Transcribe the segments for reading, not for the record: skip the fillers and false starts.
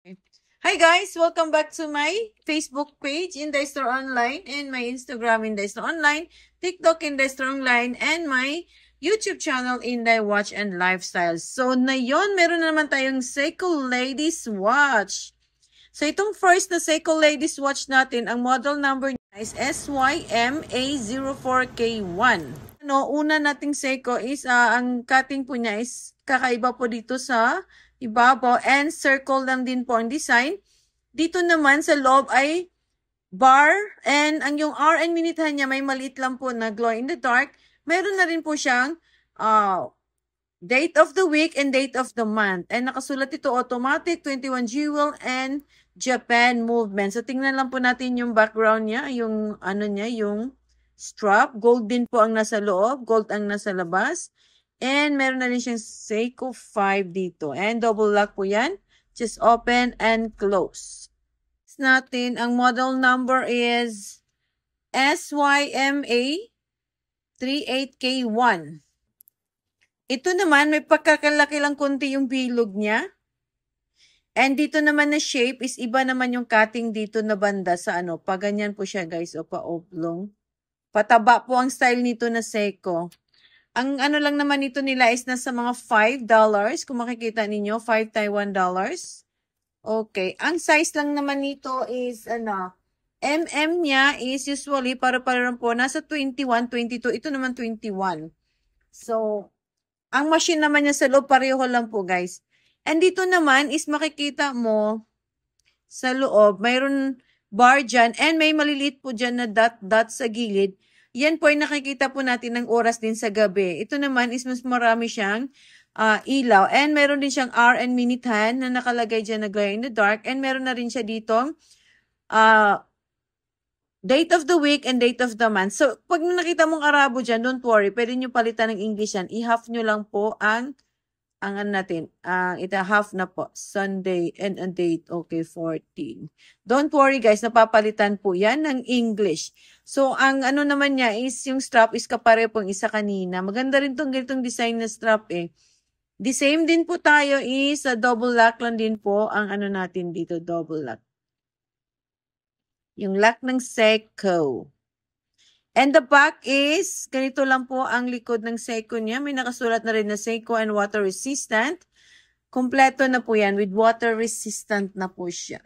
Hi guys! Welcome back to my Facebook page, Inday Store Online, and my Instagram, Inday Store Online, TikTok, Inday Store Online, and my YouTube channel, Inday Watch and Lifestyle. So, ngayon, meron na naman tayong Seiko Ladies Watch. So, itong first na Seiko Ladies Watch natin, ang model number niya is SYMA04K1. Una nating Seiko is, ang cutting po niya is kakaiba po dito sa ibabaw and circle lang din po ang design. Dito naman sa loob ay bar and ang yung hour and minute niya may maliit lang po na glow in the dark. Meron na rin po siyang date of the week and date of the month. And nakasulat ito automatic, 21 jewel and Japan movement. So tingnan lang po natin yung background niya, yung ano niya, yung strap. Gold din po ang nasa loob, gold ang nasa labas. And meron na rin siyang Seiko 5 dito. And double lock po yan. Just open and close. Natin, ang model number is SYMA38K1. Ito naman, may pagkakalaki lang konti yung bilog niya. And dito naman na shape is iba naman yung cutting dito na banda sa ano. Paganyan po siya guys, o pa-oblong. Pataba po ang style nito na Seiko. Ang ano lang naman ito nila is nasa mga $5. Kung makikita ninyo, 5 Taiwan dollars. Okay. Ang size lang naman nito is, niya is usually, para po, nasa 21, 22. Ito naman 21. So, ang machine naman niya sa loob, pareho lang po, guys. And dito naman is makikita mo sa loob, mayroon bar dyan, and may maliliit po dyan na dot sa gilid. Yan po ay nakikita po natin ng oras din sa gabi. Ito naman is mas marami siyang ilaw. And meron din siyang hour and minute hand na nakalagay dyan na glow in the dark. And meron na rin siya dito date of the week and date of the month. So, pag nakita mong Arabo dyan, don't worry. Pwede nyo palitan ng English yan. I-half nyo lang po ang ano natin, half na po, Sunday and a date, okay, 14. Don't worry guys, napapalitan po yan ng English. So, ang ano naman niya is, yung strap is kapare pong isa kanina. Maganda rin tong ganitong design na strap eh. The same din po tayo is, double lock lang din po ang ano natin dito, double lock. Yung lock ng Seiko. And the back is, ganito lang po ang likod ng Seiko niya. May nakasulat na rin na Seiko and water resistant. Kompleto na po yan with water resistant na po siya.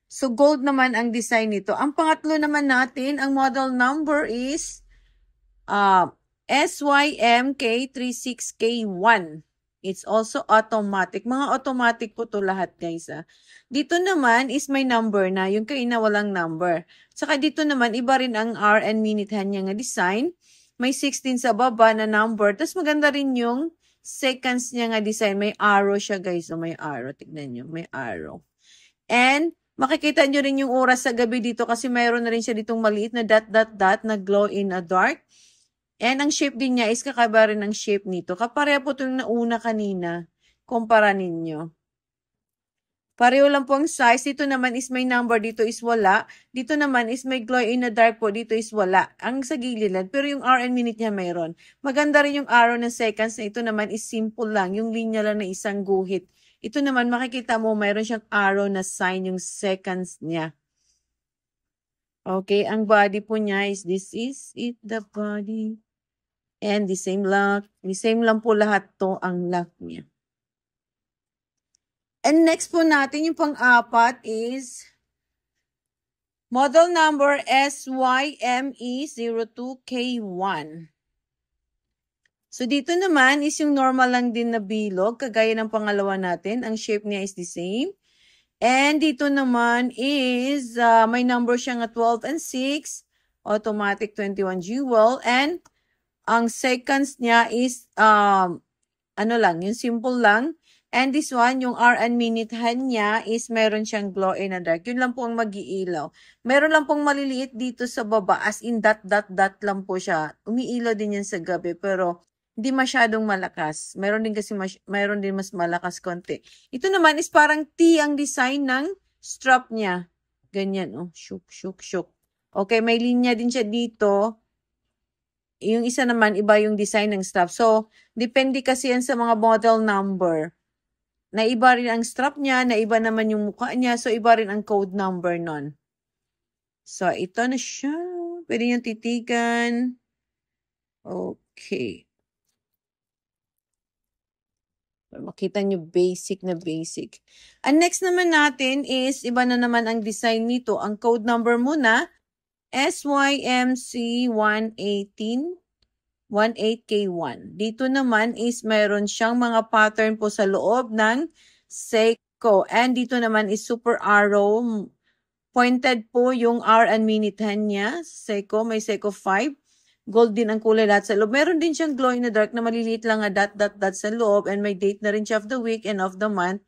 So, gold naman ang design nito. Ang pangatlo naman natin, ang model number is SYMK36K1. It's also automatic. Mga automatic po to lahat, guys. Dito naman is may number na. Yung kaina walang number. Saka dito naman, iba rin ang hour and minute hand niya nga design. May 16 sa baba na number. Tapos maganda rin yung seconds niya nga design. May arrow siya, guys. O may arrow. Tignan nyo. May arrow. And makikita nyo rin yung oras sa gabi dito kasi mayroon na rin siya ditong maliit na dot na glow in a dark. And ang shape din niya is kakaiba rin ng shape nito. Kapareha po itong nauna kanina. Kumpara ninyo. Pareho lang po ang size. Dito naman is may number. Dito is wala. Dito naman is may glow in the dark po. Dito is wala. Ang sa gilid lang. Pero yung hour and minute niya mayroon. Maganda rin yung arrow ng seconds na ito naman is simple lang. Yung linya lang na isang guhit. Ito naman makikita mo mayroon siyang arrow na sign yung seconds niya. Okay. Ang body po niya is this is it the body. And the same lock. The same lang po lahat to ang lock niya. And next po natin, yung pang-apat is model number SYME02K1. So, dito naman is yung normal lang din na bilog. Kagaya ng pangalawa natin. Ang shape niya is the same. And dito naman is may number siya nga 12 and 6. Automatic 21 jewel. And ang seconds niya is, ano lang, yung simple lang. And this one, yung hour and minute hand niya is meron siyang glow in the dark. Yun lang po ang mag-iilaw. Meron lang pong maliliit dito sa baba, as in dot lang po siya. Umiilaw din yan sa gabi, pero hindi masyadong malakas. Meron din kasi meron din mas malakas konti. Ito naman is parang T ang design ng strap niya. Ganyan, oh. Shuk. Okay, may linya din siya dito. Yung isa naman, iba yung design ng strap. So, depende kasi yan sa mga model number. na iba rin ang strap niya, na iba naman yung mukha niya, so iba rin ang code number nun. So, ito na siya. Pwede niyong titigan. Okay. Makita nyo, basic na basic. Ang next naman natin is, iba na naman ang design nito. Ang code number muna, SYMC 18K1. Dito naman is mayroon siyang mga pattern po sa loob ng Seiko. And dito naman is super arrow. Pointed po yung hour and minute hand niya. Seiko, may Seiko 5. Gold din ang kulay lahat sa loob. Meron din siyang glow in the dark na maliliit lang na dot sa loob. And may date na rin siya of the week and of the month.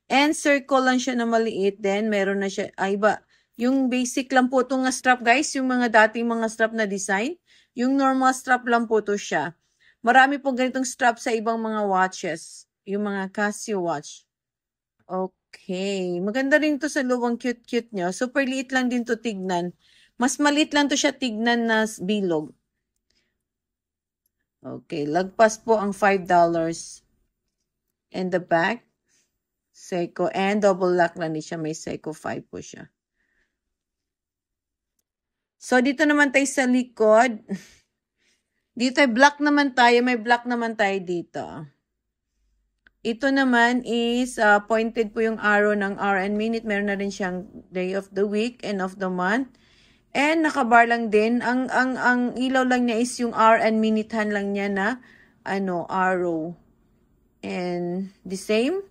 And circle lang siya na maliit. Then meron na siya, iba. Yung basic lang po itong strap guys. Yung mga dating mga strap na design. Yung normal strap lang po ito siya. Marami po ganitong strap sa ibang mga watches. Yung mga Casio watch. Okay. Maganda rin to sa loob. Ang cute-cute nyo. Super liit lang din to tignan. Mas maliit lang to siya tignan na bilog. Okay. Lagpas po ang $5. And the back. Seiko. And double lock lang din siya. May Seiko 5 po siya. So, dito naman tayo sa likod. Dito ay black naman tayo. May black naman tayo dito. Ito naman is pointed po yung arrow ng hour and minute. Meron na rin siyang day of the week and of the month. And nakabar lang din. Ang ilaw lang niya is yung hour and minute hand lang niya na arrow. And the same.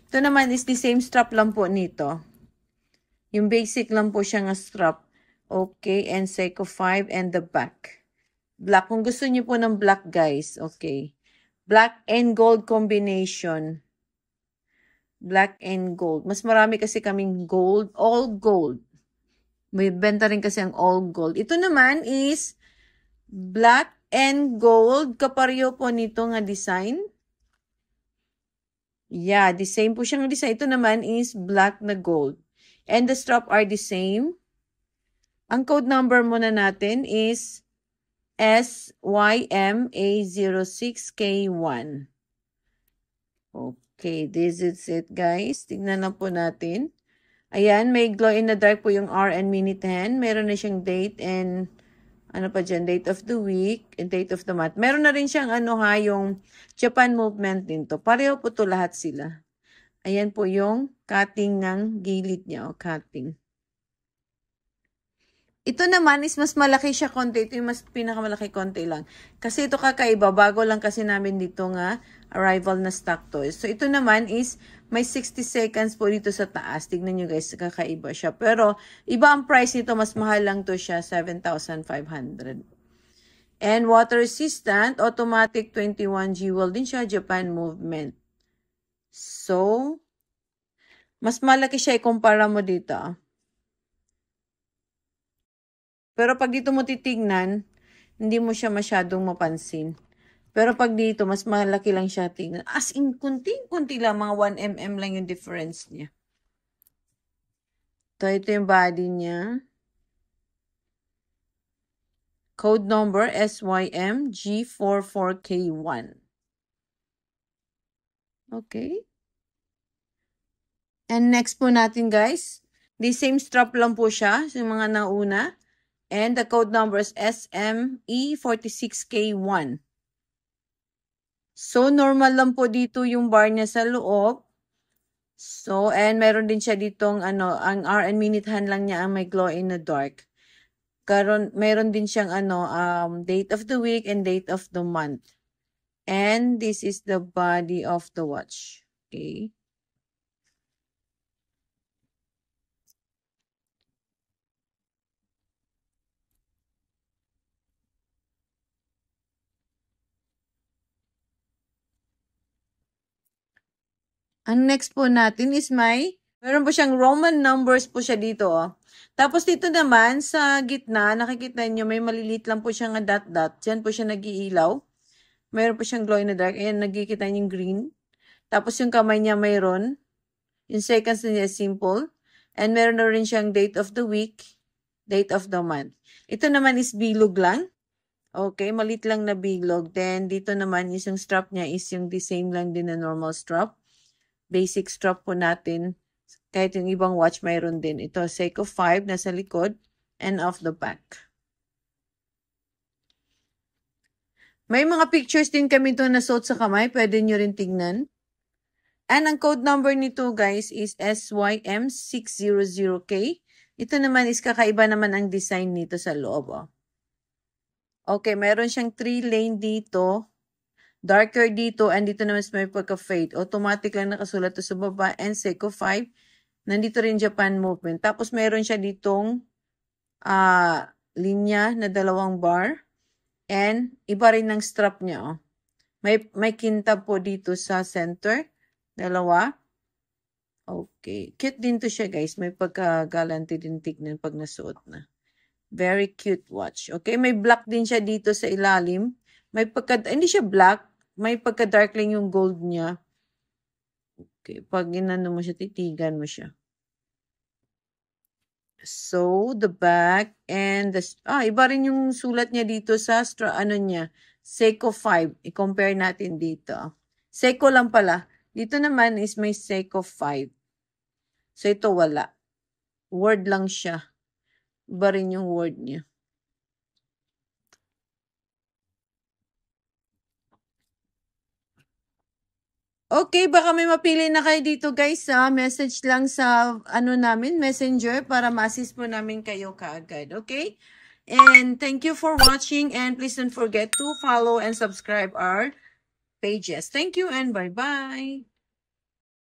Ito naman is the same strap lang po nito. Yung basic lang po siya nga strap. Okay, and Seiko 5 and the back. Black. Kung gusto niyo po ng black, guys. Okay. Black and gold combination. Black and gold. Mas marami kasi kaming gold. All gold. May benta rin kasi ang all gold. Ito naman is black and gold. Kapareho po nito nga design. Yeah, the same po siyang design. Ito naman is black na gold. And the strap are the same. Ang code number muna natin is SYMA06K1. Okay, this is it guys. Tignan na po natin. Ayan, may glow in the dark po yung hour and minute hand. Meron na siyang date and ano pa dyan, date of the week and date of the month. Meron na rin siyang yung Japan movement din to. Pareho po to lahat sila. Ayan po yung cutting ng gilid niya o cutting. Ito naman is mas malaki siya konti. Ito yung mas pinakamalaki konti lang. Kasi ito kakaiba. Bago lang kasi namin dito nga arrival na stock to. So ito naman is may 60 seconds po dito sa taas. Tignan nyo guys, kakaiba siya. Pero iba ang price nito. Mas mahal lang to siya. 7,500. And water resistant. Automatic 21 jewel din siya. Japan movement. So, mas malaki siya ikumpara mo dito. Pero pag dito mo titignan, hindi mo siya masyadong mapansin. Pero pag dito, mas malaki lang siya tignan. As in, kunti lang, mga 1mm lang yung difference niya. Ito yung body niya. Code number SYMG44K1. Okay. And next po natin guys, the same strap lang po siya, yung mga nauna. And the code number is SME46K1. So, normal lang po dito yung bar niya sa loob. So, and meron din siya ditong, ang hour and minute hand lang niya ang may glow in the dark. Meron din siyang, date of the week and date of the month. And this is the body of the watch. Okay. Ang next po natin is meron po siyang Roman numbers po siya dito. Oh. Tapos dito naman sa gitna, nakikita niyo may maliliit lang po siya nga dot-dot. Diyan po siya nag-iilaw. Meron po siyang glow in the dark. Ayan, nakikita niyo yung green. Tapos yung kamay niya mayroon. Yung seconds niya simple. And meron na rin siyang date of the week, date of the month. Ito naman is bilog lang. Okay, malit lang na bilog. Then dito naman is yung strap niya is yung the same lang din na normal strap. basic strap po natin. Kahit yung ibang watch, mayroon din. Ito, Seiko 5, nasa likod, and off the back. May mga pictures din kami ito na suot sa kamay. Pwede nyo rin tignan. And ang code number nito, guys, is SYM600K. Ito naman is kakaiba naman ang design nito sa loob. Oh. Okay, meron siyang 3-lane dito. Darker dito, and dito naman may pagka-fade. Automatic lang nakasulat to sa baba, and Seiko 5. Nandito rin Japan movement. Tapos meron siya ditong linya na 2 bar. And iba rin ng strap niya. Oh. May kintab po dito sa center. 2. Okay. Cute din to siya, guys. May pagka-galante din tignan pag nasuot na. Very cute watch. Okay. May black din siya dito sa ilalim. May hindi siya black. May pagka-dark lang yung gold niya. Okay. Pag inano mo siya, titigan mo siya. So, the back and the... iba rin yung sulat niya dito sa Seiko 5. I-compare natin dito. Seiko lang pala. Dito naman is may Seiko 5. So, ito wala. Word lang siya. Iba rin yung word niya. Okay, baka may mapili na kayo dito, guys. Message lang sa namin, Messenger, para ma-assist po namin kayo kaagad. Okay? And thank you for watching, and please don't forget to follow and subscribe our pages. Thank you and bye-bye.